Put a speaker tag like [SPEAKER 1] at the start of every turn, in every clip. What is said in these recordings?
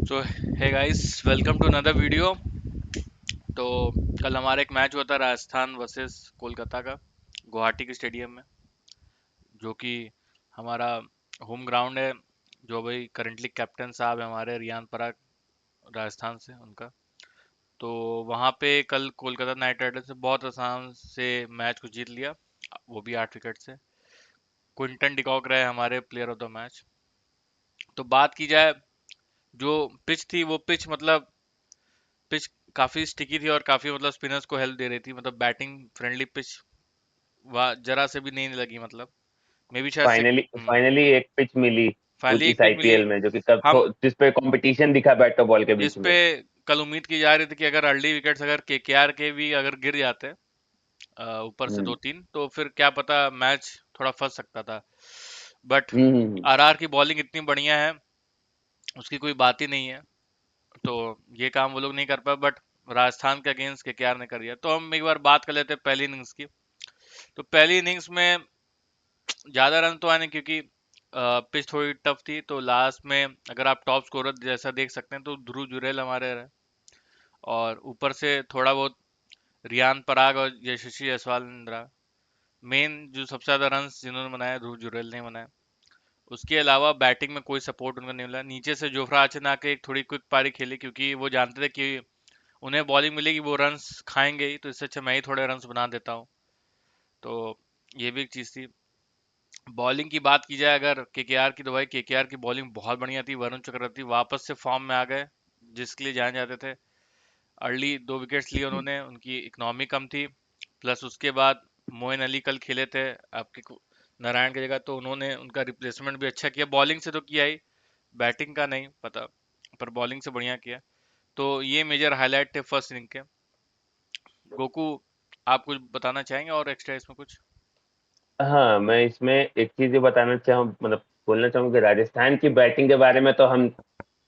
[SPEAKER 1] So hey guys, welcome to another video. तो कल हमारा एक मैच हुआ था राजस्थान वर्सेस कोलकाता का, गुवाहाटी के स्टेडियम में, जो कि हमारा होम ग्राउंड है। जो भाई करंटली कैप्टन साहब है हमारे, रियान पराग, राजस्थान से उनका। तो वहाँ पे कल कोलकाता नाइट राइडर्स ने बहुत आसान से मैच को जीत लिया, वो भी 8 विकेट से। क्विंटन डिकॉक रहे हमारे प्लेयर ऑफ द मैच। तो बात की जाए, जो पिच थी वो पिच पिच काफी स्टिकी थी और काफी स्पिनर्स को हेल्प दे रही थी। बैटिंग फ्रेंडली पिच वाह जरा से भी नहीं लगी। मे बी शायद
[SPEAKER 2] फाइनली फाइनली एक पिच मिली
[SPEAKER 1] फाइनली एक
[SPEAKER 2] इस
[SPEAKER 1] पिच मिली।
[SPEAKER 2] आईपीएल में, जो कि तब
[SPEAKER 1] हम
[SPEAKER 2] जिस पे कंपटीशन दिखा बैट और बॉल के
[SPEAKER 1] जिस
[SPEAKER 2] बीच
[SPEAKER 1] पे
[SPEAKER 2] में।
[SPEAKER 1] कल उम्मीद की जा रही थी कि अगर अर्ली विकेट्स अगर केकेआर के भी अगर गिर जाते ऊपर से दो
[SPEAKER 2] हम्म
[SPEAKER 1] तीन, तो फिर क्या पता मैच थोड़ा फंस सकता था। बट
[SPEAKER 2] हम्म हम्म,
[SPEAKER 1] आरआर की बॉलिंग इतनी बढ़िया है, उसकी कोई बात ही नहीं है। तो ये काम वो लोग नहीं कर पाए, बट राजस्थान के अगेंस्ट केकेआर ने कर दिया। तो हम एक बार बात कर लेते हैं पहली इनिंग्स की। तो पहली इनिंग्स में ज्यादा रन तो आए नहीं, क्योंकि पिच थोड़ी टफ थी। तो लास्ट में अगर आप टॉप स्कोरर जैसा देख सकते हैं तो ध्रुव जुरैल हमारे रहे, और ऊपर से थोड़ा बहुत रियान पराग और यशस्वी जायसवाल ने रहा। मेन जो सबसे ज्यादा रन जिन्होंने बनाया, ध्रुव जुरैल ने बनाया। उसके अलावा बैटिंग में कोई सपोर्ट उनको नहीं मिला। नीचे से जोफ्रा आर्चर ने आके एक थोड़ी क्विक पारी खेली, क्योंकि वो जानते थे कि उन्हें बॉलिंग मिलेगी, वो रन्स खाएंगे ही, तो इससे अच्छा मैं ही थोड़े रन्स बना देता हूँ। तो ये भी एक चीज थी। बॉलिंग की बात की जाए अगर केकेआर की, तो भाई केकेआर की बॉलिंग बहुत बढ़िया थी। वरुण चक्रवर्ती वापस से फॉर्म में आ गए, जिसके लिए जाने जाते थे। अर्ली 2 विकेट्स लिए उन्होंने, उनकी इकोनॉमी कम थी। प्लस उसके बाद मोइन अली कल खेले थे आपके नारायण की जगह, तो उन्होंने उनका रिप्लेसमेंट भी अच्छा किया। बॉलिंग से तो किया ही, बैटिंग का नहीं पता, पर बॉलिंग से बढ़िया किया। तो ये मेजर हाईलाइट थे फर्स्ट इनिंग के। गोकू, आप कुछ बताना चाहेंगे और एक्स्ट्रा इसमें कुछ?
[SPEAKER 2] हाँ, मैं इसमें एक चीज ये बताना चाहूँ, मतलब बोलना चाहूँ कि राजस्थान की बैटिंग के बारे में तो हम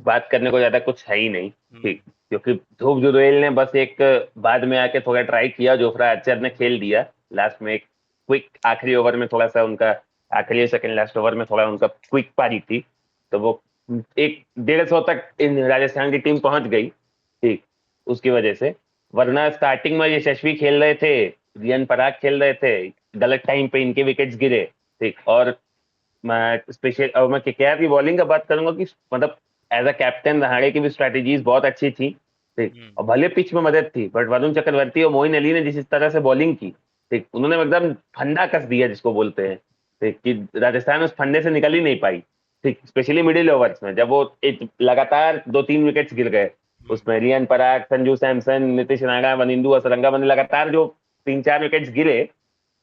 [SPEAKER 2] बात करने को ज्यादा कुछ है ही नहीं।
[SPEAKER 1] हम्म।
[SPEAKER 2] ठीक, क्योंकि ध्रुव जुरैल ने बस एक बाद में आके थोड़ा ट्राई किया, जोफ्रा आर्चर ने खेल दिया लास्ट में एक क्विक आखिरी ओवर में, थोड़ा सा उनका आखिरी सेकंड लास्ट ओवर में थोड़ा उनका क्विक पारी थी। तो वो एक 150 तक इन राजस्थान की टीम पहुंच गई। ठीक, उसकी वजह से। वरना स्टार्टिंग में यशस्वी खेल रहे थे, रियन पराग खेल रहे थे, गलत टाइम पे इनके विकेट्स गिरे। ठीक, और मैं केकेआर की बॉलिंग का बात करूंगा कि मतलब एज अ कैप्टन रहाणे की भी स्ट्रेटेजीज बहुत अच्छी थी। ठीक,
[SPEAKER 1] हम्म।
[SPEAKER 2] और भले पिच में मदद थी, बट वरुण चक्रवर्ती और मोइन अली ने जिस तरह से बॉलिंग की, ठीक, उन्होंने एकदम फंदा कस दिया जिसको बोलते हैं। ठीक, कि राजस्थान उस फंदे से निकल ही नहीं पाई। ठीक, स्पेशली मिडिल ओवर्स में जब वो एक लगातार 2-3 विकेट्स गिर गए।
[SPEAKER 1] हम्म।
[SPEAKER 2] उसमें रियान पराग, संजू सैमसन, नीतीश राणा, वनिंदु असरंगा ने लगातार जो 3-4 विकेट्स गिरे,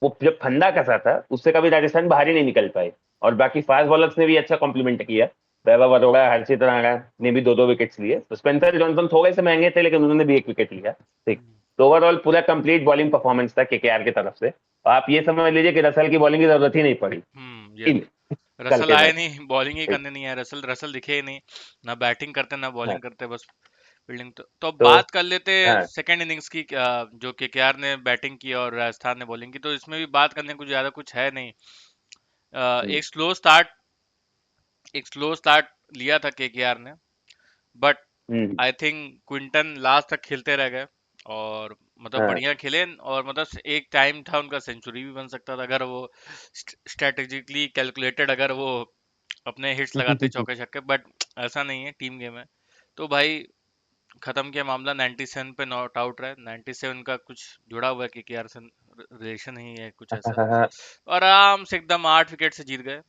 [SPEAKER 2] वो जब फंदा कसा था उससे कभी राजस्थान बाहर ही नहीं निकल पाए। और बाकी फास्ट बॉलर्स ने भी अच्छा कॉम्प्लीमेंट किया। वैभव अरोड़ा, हर्षित राणा ने भी 2-2 विकेट्स लिए। तो स्पेंसर जॉनसन थोड़े से महंगे थे, लेकिन उन्होंने भी एक विकेट लिया। ठीक,
[SPEAKER 1] हम्म।
[SPEAKER 2] तो ओवरऑल पूरा कंप्लीट बॉलिंग परफॉर्मेंस था केकेआर की तरफ से। और आप ये समझ लीजिए कि रसल की बॉलिंग की जरूरत ही नहीं पड़ी
[SPEAKER 1] ये
[SPEAKER 2] इन कल
[SPEAKER 1] रसल
[SPEAKER 2] के
[SPEAKER 1] आए
[SPEAKER 2] मैच
[SPEAKER 1] नहीं, बॉलिंग ही
[SPEAKER 2] में।
[SPEAKER 1] करने नहीं आए। रसल रसल दिखे ही नहीं, ना बैटिंग करते ना
[SPEAKER 2] हाँ,
[SPEAKER 1] बॉलिंग करते, बस फील्डिंग। तो अब
[SPEAKER 2] तो
[SPEAKER 1] बात कर लेते
[SPEAKER 2] हाँ।
[SPEAKER 1] सेकंड इनिंग्स की, जो केकेआर ने बैटिंग की और राजस्थान ने बॉलिंग की। तो इसमें भी बात करने को ज्यादा कुछ है नहीं।
[SPEAKER 2] हम्म,
[SPEAKER 1] एक स्लो स्टार्ट लिया था केकेआर ने, but
[SPEAKER 2] hmm,
[SPEAKER 1] I think Quinton last तक खेलते रह गए, और
[SPEAKER 2] हाँ,
[SPEAKER 1] बढ़िया खेले। और एक टाइम था उनका सेंचुरी भी बन सकता था, अगर वो स्ट्रेटेजिकली कैलकुलेटेड, अगर वो अपने हिट्स लगाते चौके छक्के। बट ऐसा नहीं है, टीम गेम है। तो भाई खत्म किया मामला, 97 पे नॉट आउट रहे। 97 का कुछ जुड़ा हुआ है केकेआर से, रिलेशन ही है कुछ ऐसा।
[SPEAKER 2] हाँ,
[SPEAKER 1] और आराम से एकदम 8 विकेट से जीत गए।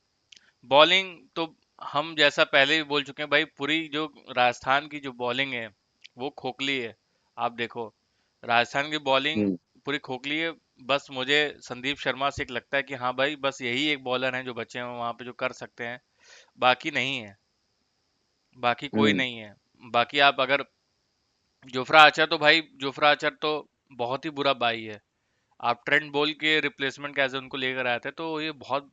[SPEAKER 1] बॉलिंग तो हम जैसा पहले भी बोल चुके हैं भाई, पूरी जो राजस्थान की जो बॉलिंग है वो खोखली है। आप देखो, राजस्थान की बॉलिंग
[SPEAKER 2] हम्म,
[SPEAKER 1] पूरी खोखली है। बस मुझे संदीप शर्मा से एक लगता है कि हाँ भाई, बस यही एक बॉलर है जो बचे हैं वहां पे जो कर सकते हैं, बाकी नहीं है, बाकी कोई
[SPEAKER 2] हम्म।
[SPEAKER 1] नहीं है। बाकी आप अगर जोफ्रा आर्चर, तो भाई जोफ्रा आर्चर तो बहुत ही बुरा बाई है। आप ट्रेंट बोल के रिप्लेसमेंट कैसे उनको लेकर आए थे, तो ये बहुत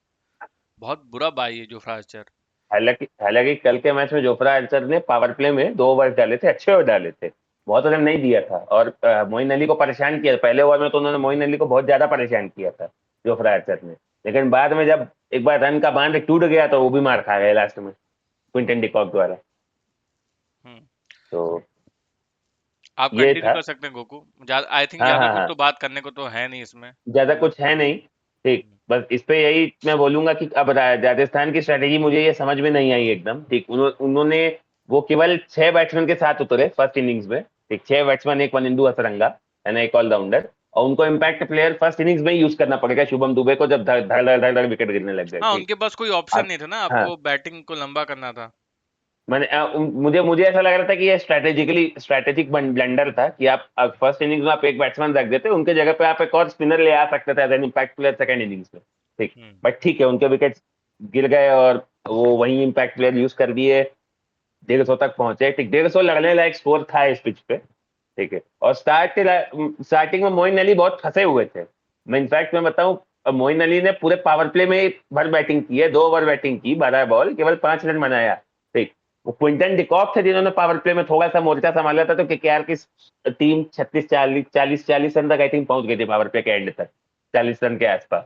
[SPEAKER 1] बहुत बुरा बाई है जोफ्रा आर्चर।
[SPEAKER 2] हालांकि हालांकि कल के मैच में जोफ्रा आर्चर ने पावर प्ले में 2 ओवर डाले थे, अच्छे ओवर डाले थे। बहुत रन नहीं दिया था, और मोइन अली को परेशान किया पहले ओवर में, तो उन्होंने मोइन अली को बहुत ज्यादा परेशान किया था जोफ्रा आर्चर ने। लेकिन बाद में जब एक बार रन का बांध टूट गया, तो वो भी मार खा गए लास्ट में क्विंटन डिकॉक द्वारा। तो
[SPEAKER 1] आप
[SPEAKER 2] ये
[SPEAKER 1] कंटिन्यू
[SPEAKER 2] था।
[SPEAKER 1] कर सकते हैं गोकू। आई थिंक
[SPEAKER 2] हाँ
[SPEAKER 1] ज्यादा
[SPEAKER 2] हाँ
[SPEAKER 1] कुछ
[SPEAKER 2] हाँ,
[SPEAKER 1] तो बात करने को तो है नहीं इसमें।
[SPEAKER 2] ज्यादा कुछ है नहीं। ठीक, बस इस पे यही मैं बोलूंगा कि अब राजस्थान की स्ट्रेटेजी मुझे ये समझ में नहीं आई एकदम। ठीक, उन्होंने वो केवल 6 बैट्समैन के साथ उतरे फर्स्ट इनिंग्स में। ठीक, 6 बैट्समैन, एक वनिंदु हसरंगा है ना, एक ऑलराउंडर, और उनको इम्पैक्ट प्लेयर फर्स्ट इनिंग्स में ही यूज करना पड़ेगा शुभम दुबे को, जब धड़ धड़ धड़ धड़ विकेट गिरने लग गए।
[SPEAKER 1] हाँ,
[SPEAKER 2] ठीक।
[SPEAKER 1] उनके पास कोई ऑप्शन
[SPEAKER 2] अब
[SPEAKER 1] नहीं था ना,
[SPEAKER 2] हाँ,
[SPEAKER 1] आपको बैटिंग को लंबा करना था।
[SPEAKER 2] मैंने मुझे मुझे ऐसा लग रहा था कि ये स्ट्रेटेजिक ब्लंडर था कि आप फर्स्ट इनिंग्स में आप एक बैट्समैन रख देते, उनके जगह पे आप एक और स्पिनर ले आ सकते थे as an impact player second innings में। ठीक,
[SPEAKER 1] हम्म।
[SPEAKER 2] बट ठीक है, उनके विकेट गिर गए और वो वही इम्पैक्ट प्लेयर यूज कर दिए। 150 तक पहुंचे। ठीक, 150 लगने लायक स्कोर था इस पिच पे। ठीक है, और स्टार्टिंग में मोइन अली बहुत फंसे हुए थे। मैं बताऊं, मोइन अली ने पूरे पावर प्ले में भर बैटिंग की है, 2 ओवर बैटिंग की, 12 बॉल, केवल 5 रन बनाया। ठीक, वो क्विंटन डिकॉक थे जिन्होंने पावर प्ले में थोड़ा सा मोर्चा संभाला था, तो केकेआर की टीम 36 40 रन तक आई थिंक पहुंच गई थी पावर प्ले के एंड तक, 40 रन के आसपास।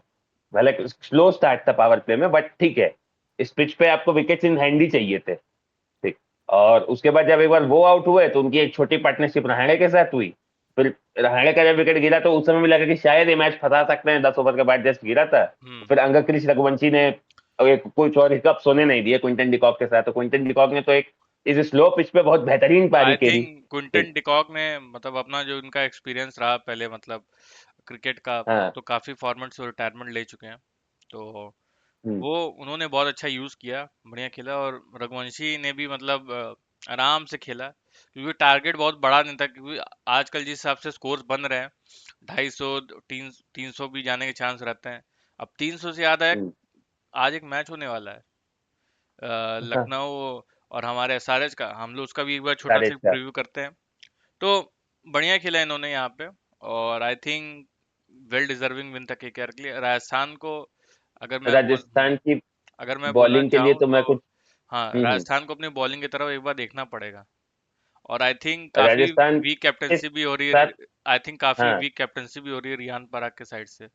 [SPEAKER 2] भले स्लो स्टार्ट था पावर प्ले में, बट ठीक है, इस पिच पे आपको विकेट्स इन हैंड ही चाहिए थे। ठीक, और उसके बाद जब एक बार वो आउट हुए तो उनकी एक छोटी पार्टनरशिप रहाणे के साथ हुई। फिर रहाणे का जब विकेट गिरा तो उस समय भी लगा कि शायद ये मैच फंसा सकते हैं, 10 ओवर के बाद जस्ट गिरा था।
[SPEAKER 1] हम्म।
[SPEAKER 2] फिर अंगक्रिश रघुवंशी ने एक कुछ और हिकअप्स होने नहीं दिए क्विंटन डिकॉक के साथ, तो क्विंटन डिकॉक ने तो एक इस स्लो पिच पे बहुत बेहतरीन पारी
[SPEAKER 1] आई
[SPEAKER 2] खेली।
[SPEAKER 1] थिंक क्विंटन
[SPEAKER 2] ठीक।
[SPEAKER 1] डिकॉक ने मतलब अपना जो उनका एक्सपीरियंस रहा पहले, मतलब क्रिकेट का,
[SPEAKER 2] हाँ।
[SPEAKER 1] तो काफी फॉर्मेट्स और रिटायरमेंट ले चुके हैं। तो
[SPEAKER 2] हम्म।
[SPEAKER 1] वो उन्होंने बहुत अच्छा यूज किया, बढ़िया खेला। और रघुवंशी ने भी मतलब आराम से खेला, क्योंकि टारगेट बहुत बड़ा नहीं था। क्योंकि आजकल जिस हिसाब से स्कोर्स बन रहे हैं, 250, 300 भी जाने के चांस रहते हैं। अब 300 से याद आया,
[SPEAKER 2] हम्म।
[SPEAKER 1] आज एक मैच होने वाला है,
[SPEAKER 2] हाँ,
[SPEAKER 1] लखनऊ और हमारे एसआरएच का। हम लोग उसका भी एक बार छोटा
[SPEAKER 2] साढ़े
[SPEAKER 1] सा
[SPEAKER 2] चार।
[SPEAKER 1] प्रीव्यू करते हैं। तो बढ़िया खेला इन्होंने यहाँ पे, और I think well deserving win था केकेआर के लिए। राजस्थान को अगर मैं
[SPEAKER 2] राजस्थान की
[SPEAKER 1] अगर मैं बोलना
[SPEAKER 2] बॉलिंग के लिए
[SPEAKER 1] चाहूँ
[SPEAKER 2] तो
[SPEAKER 1] तो,
[SPEAKER 2] मैं कुछ।
[SPEAKER 1] हाँ,
[SPEAKER 2] हम्म।
[SPEAKER 1] राजस्थान को अपनी बॉलिंग की तरफ एक बार देखना पड़ेगा। और आई थिंक काफी
[SPEAKER 2] राजस्थान
[SPEAKER 1] वीक
[SPEAKER 2] के
[SPEAKER 1] कैप्टनसी भी हो रही
[SPEAKER 2] साथ।
[SPEAKER 1] है। आई थिंक काफी
[SPEAKER 2] हाँ,
[SPEAKER 1] वीक कैप्टनसी भी हो रही है रियान पराग के साइड से।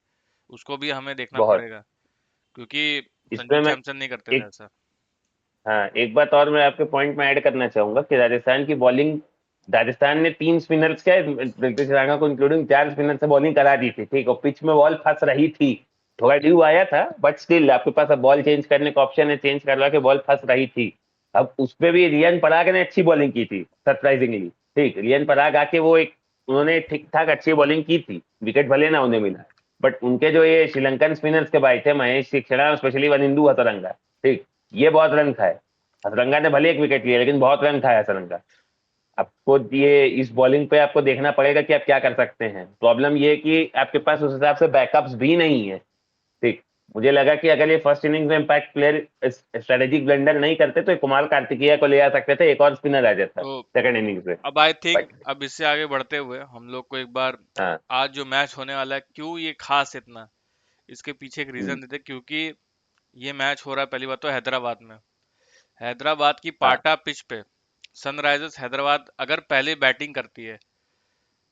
[SPEAKER 1] उसको भी हमें देखना
[SPEAKER 2] बहुत।
[SPEAKER 1] पड़ेगा, क्योंकि संजू
[SPEAKER 2] इसमें मैं
[SPEAKER 1] सैमसन नहीं करते थे
[SPEAKER 2] एक
[SPEAKER 1] ऐसा।
[SPEAKER 2] हाँ, एक बात और मैं आपके पॉइंट में ऐड करना चाहूंगा कि राजस्थान की बॉलिंग, राजस्थान ने 3 स्पिनर्स क्या, ऋतिक राणा को इंक्लूडिंग 4 स्पिनर से बॉलिंग करा दी थी। ठीक, और पिच में बॉल फंस रही थी, थोड़ा ड्यू आया था, बट स्टिल आपके पास अब बॉल चेंज करने का ऑप्शन है, चेंज करवा के बॉल फंस रही थी। अब उस पे भी रियान पराग ने अच्छी बॉलिंग की थी सरप्राइजिंगली। ठीक, रियान पराग आके वो एक, उन्होंने ठीक ठाक अच्छी बॉलिंग की थी, विकेट भले ना उन्हें मिला, बट उनके जो ये श्रीलंकन स्पिनर्स के भाई थे, महेश तीक्षणा, स्पेशली वनिंदु हथरंगा, ठीक, ये बहुत रन खाए। हसरंगा ने भले एक विकेट लिया, लेकिन बहुत रन खाया हसरंगा। आपको ये इस बॉलिंग पे आपको देखना पड़ेगा कि आप क्या कर सकते हैं। प्रॉब्लम ये है कि आपके पास उस हिसाब से बैकअप्स भी नहीं है। ठीक, मुझे लगा कि अगर ये फर्स्ट इनिंग्स में इम्पैक्ट प्लेयर स्ट्रेटेजिक ब्लंडर नहीं करते तो कुमार कार्तिकेय को ले आ सकते थे, एक और स्पिनर आ जाता
[SPEAKER 1] तो
[SPEAKER 2] सेकंड इनिंग्स में।
[SPEAKER 1] अब आई थिंक,
[SPEAKER 2] बट
[SPEAKER 1] अब इससे आगे बढ़ते हुए हम लोग को एक बार
[SPEAKER 2] हाँ।
[SPEAKER 1] आज जो मैच होने वाला है, क्यों ये खास इतना, इसके पीछे एक
[SPEAKER 2] हम्म।
[SPEAKER 1] रीजन देते हैं। क्योंकि ये मैच हो रहा है पहली बात तो हैदराबाद में, हैदराबाद की
[SPEAKER 2] हाँ,
[SPEAKER 1] पाटा पिच पे। सनराइजर्स हैदराबाद अगर पहले बैटिंग करती है,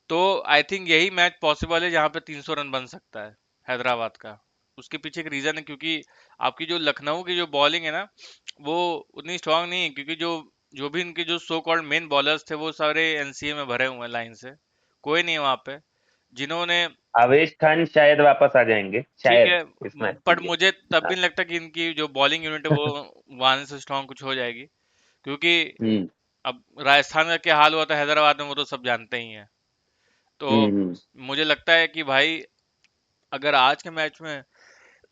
[SPEAKER 1] तो आई थिंक यही मैच पॉसिबल है जहां पे 300 रन बन सकता है हैदराबाद का। उसके पीछे एक रीजन है, क्योंकि आपकी जो लखनऊ की जो बॉलिंग है ना, वो उतनी स्ट्रांग नहीं है। क्योंकि जो जो भी इनके जो सो कॉल्ड मेन बॉलर्स थे, वो सारे एनसीए में भरे हुए हैं लाइन से। कोई नहीं है वहां पे जिन्होंने,
[SPEAKER 2] आवेश खान शायद वापस आ जाएंगे
[SPEAKER 1] ठीक
[SPEAKER 2] शायद
[SPEAKER 1] है,
[SPEAKER 2] इस मैच के
[SPEAKER 1] पर
[SPEAKER 2] लिए।
[SPEAKER 1] मुझे तब भी
[SPEAKER 2] हाँ।
[SPEAKER 1] नहीं लगता कि इनकी जो बॉलिंग यूनिट है वो वहां से स्ट्रांग कुछ हो जाएगी। क्योंकि
[SPEAKER 2] हम्म।
[SPEAKER 1] अब राजस्थान का क्या हाल हुआ था हैदराबाद में, वो तो सब जानते ही हैं। तो
[SPEAKER 2] हम्म।
[SPEAKER 1] मुझे लगता है कि भाई, अगर आज के मैच में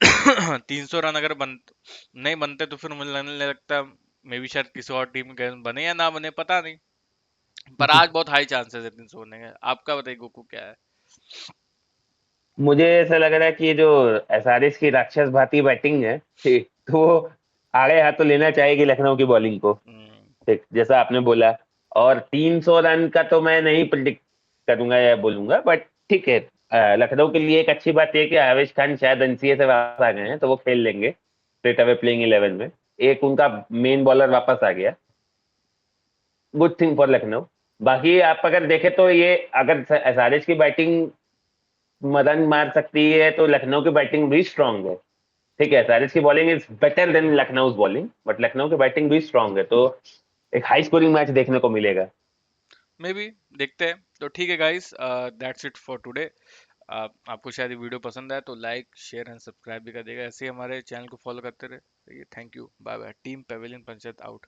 [SPEAKER 1] 300 रन अगर नहीं बनते, तो फिर मुझे लगने लगता मे बी शायद किसी और टीम के बने या ना बने, पता नहीं। पर आज बहुत हाई चांसेस है 300 होने के। आपका बताइए गोकू, क्या है?
[SPEAKER 2] मुझे ऐसा लग रहा है कि ये जो एसआरएच की राक्षस भांति बैटिंग है, ठीक, तो वो आड़े हाथों लेना चाहेगी लखनऊ की बॉलिंग को।
[SPEAKER 1] हम्म।
[SPEAKER 2] ठीक, जैसा आपने बोला। और 300 रन का तो मैं नहीं प्रिडिक्ट करूंगा या बोलूंगा, बट ठीक है। लखनऊ के लिए एक अच्छी बात यह है कि आवेश खान शायद एनसीए से वापस आ गए हैं, तो वो खेल लेंगे स्ट्रेट अवे प्लेइंग 11 में। एक उनका मेन बॉलर वापस आ गया, गुड थिंग फॉर लखनऊ। बाकी आप अगर देखें तो ये, अगर एसआरएच की बैटिंग मदन मार सकती है, तो लखनऊ की बैटिंग भी स्ट्रांग है। ठीक है, एसआरएच की bowling is better than Lucknow bowling, but Lucknow की बैटिंग भी स्ट्रांग है, तो एक हाई स्कोरिंग मैच देखने को मिलेगा।
[SPEAKER 1] मे बी, देखते हैं। तो ठीक है guys, that's it for today. आपको शायद ये वीडियो पसंद आए तो लाइक शेयर एंड सब्सक्राइब भी कर देगा, ऐसे ही हमारे चैनल को फॉलो करते रहे। Thank you, bye bye. Team pavilion panchayat out.